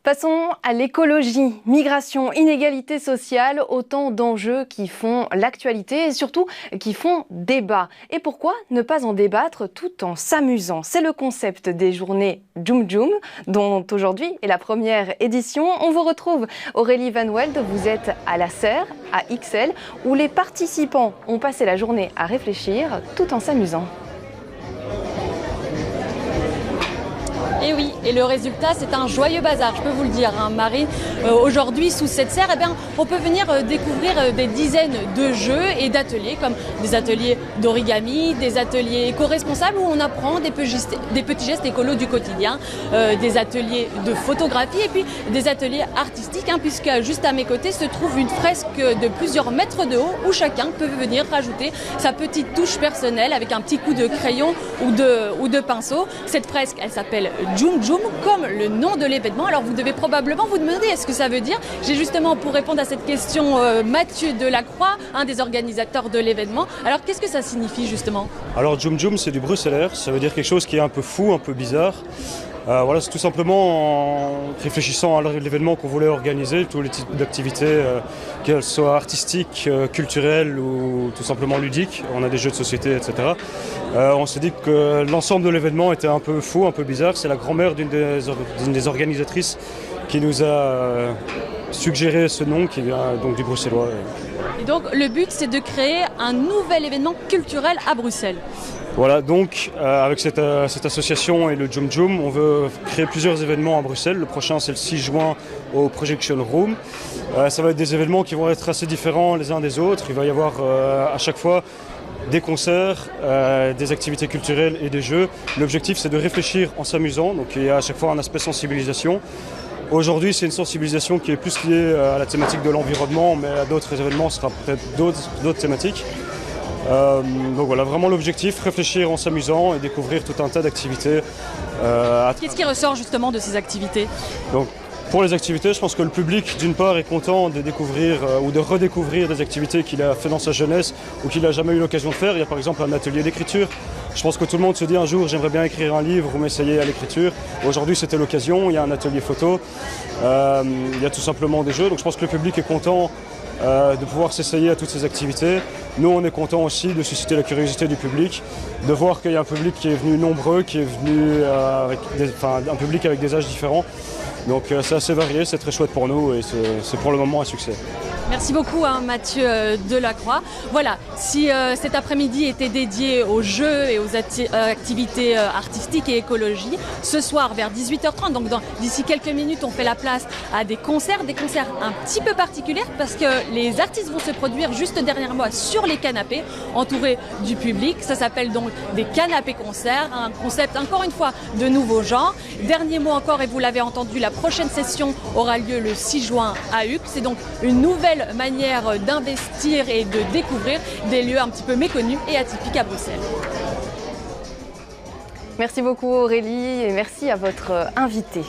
Passons à l'écologie, migration, inégalité sociale, autant d'enjeux qui font l'actualité et surtout qui font débat. Et pourquoi ne pas en débattre tout en s'amusant? C'est le concept des journées Djoum Djoum, dont aujourd'hui est la première édition. On vous retrouve, Aurélie Van Welde, vous êtes à la Serre, à XL, où les participants ont passé la journée à réfléchir tout en s'amusant. Et oui, et le résultat, c'est un joyeux bazar, je peux vous le dire, hein, Marine. Aujourd'hui, sous cette serre, on peut venir découvrir des dizaines de jeux et d'ateliers, comme des ateliers d'origami, des ateliers éco-responsables où on apprend des petits gestes écolos du quotidien, des ateliers de photographie et puis des ateliers artistiques, puisque juste à mes côtés se trouve une fresque de plusieurs mètres de haut où chacun peut venir rajouter sa petite touche personnelle avec un petit coup de crayon ou de pinceau. Cette fresque, elle s'appelle Djoum Djoum, comme le nom de l'événement. Alors vous devez probablement vous demander ce que ça veut dire. J'ai justement pour répondre à cette question Mathieu Delacroix, un des organisateurs de l'événement. Alors qu'est-ce que ça signifie justement? Alors Djoum Djoum, c'est du bruxellaire, ça veut dire quelque chose qui est un peu fou, un peu bizarre. Voilà, c'est tout simplement en réfléchissant à l'événement qu'on voulait organiser, tous les types d'activités, qu'elles soient artistiques, culturelles ou tout simplement ludiques. On a des jeux de société, etc. On s'est dit que l'ensemble de l'événement était un peu fou, un peu bizarre. C'est la grand-mère d'une des organisatrices qui nous a suggéré ce nom qui vient donc du bruxellois. Et donc le but, c'est de créer un nouvel événement culturel à Bruxelles. Voilà, donc avec cette association et le Djoum Djoum, on veut créer plusieurs événements à Bruxelles. Le prochain, c'est le 6 juin au Projection Room. Ça va être des événements qui vont être assez différents les uns des autres. Il va y avoir à chaque fois des concerts, des activités culturelles et des jeux. L'objectif, c'est de réfléchir en s'amusant. Donc il y a à chaque fois un aspect sensibilisation. Aujourd'hui, c'est une sensibilisation qui est plus liée à la thématique de l'environnement, mais à d'autres événements, ce sera peut-être d'autres thématiques. Donc voilà, vraiment l'objectif, réfléchir en s'amusant et découvrir tout un tas d'activités. Qu'est-ce qui ressort justement de ces activités? Donc, pour les activités, je pense que le public, d'une part, est content de découvrir ou de redécouvrir des activités qu'il a fait dans sa jeunesse ou qu'il n'a jamais eu l'occasion de faire. Il y a par exemple un atelier d'écriture. Je pense que tout le monde se dit un jour, j'aimerais bien écrire un livre ou m'essayer à l'écriture. Aujourd'hui, c'était l'occasion. Il y a un atelier photo. Il y a tout simplement des jeux. Donc je pense que le public est content de pouvoir s'essayer à toutes ces activités. Nous, on est content aussi de susciter la curiosité du public, de voir qu'il y a un public qui est venu nombreux, qui est venu avec un public avec des âges différents. Donc c'est assez varié, c'est très chouette pour nous et c'est pour le moment un succès. Merci beaucoup Mathieu Delacroix. Voilà, si cet après-midi était dédié aux jeux et aux activités artistiques et écologie, ce soir vers 18h30, donc d'ici quelques minutes, on fait la place à des concerts un petit peu particuliers parce que les artistes vont se produire juste derrière moi sur les canapés, entourés du public. Ça s'appelle donc des canapés-concerts, un concept encore une fois de nouveau genre. Dernier mot encore, et vous l'avez entendu, la prochaine session aura lieu le 6 juin à Uccle. C'est donc une nouvelle manière d'investir et de découvrir des lieux un petit peu méconnus et atypiques à Bruxelles. Merci beaucoup Aurélie et merci à votre invité.